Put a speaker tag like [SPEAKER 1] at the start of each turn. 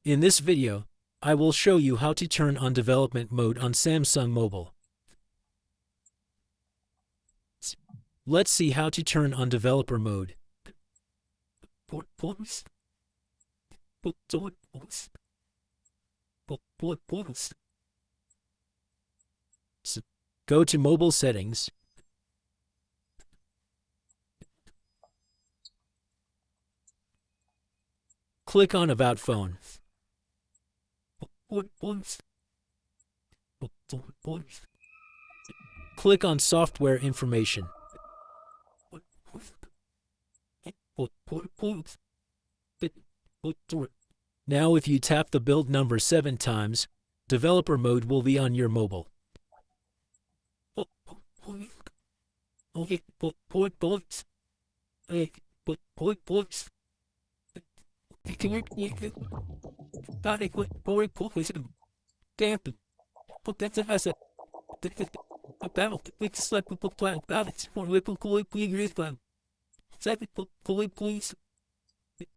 [SPEAKER 1] In this video, I will show you how to turn on development mode on Samsung Mobile. Let's see how to turn on developer mode. Go to Mobile Settings. Click on About Phone. Click on Software Information. Now if you tap the build number 7 times, developer mode will be on your mobile.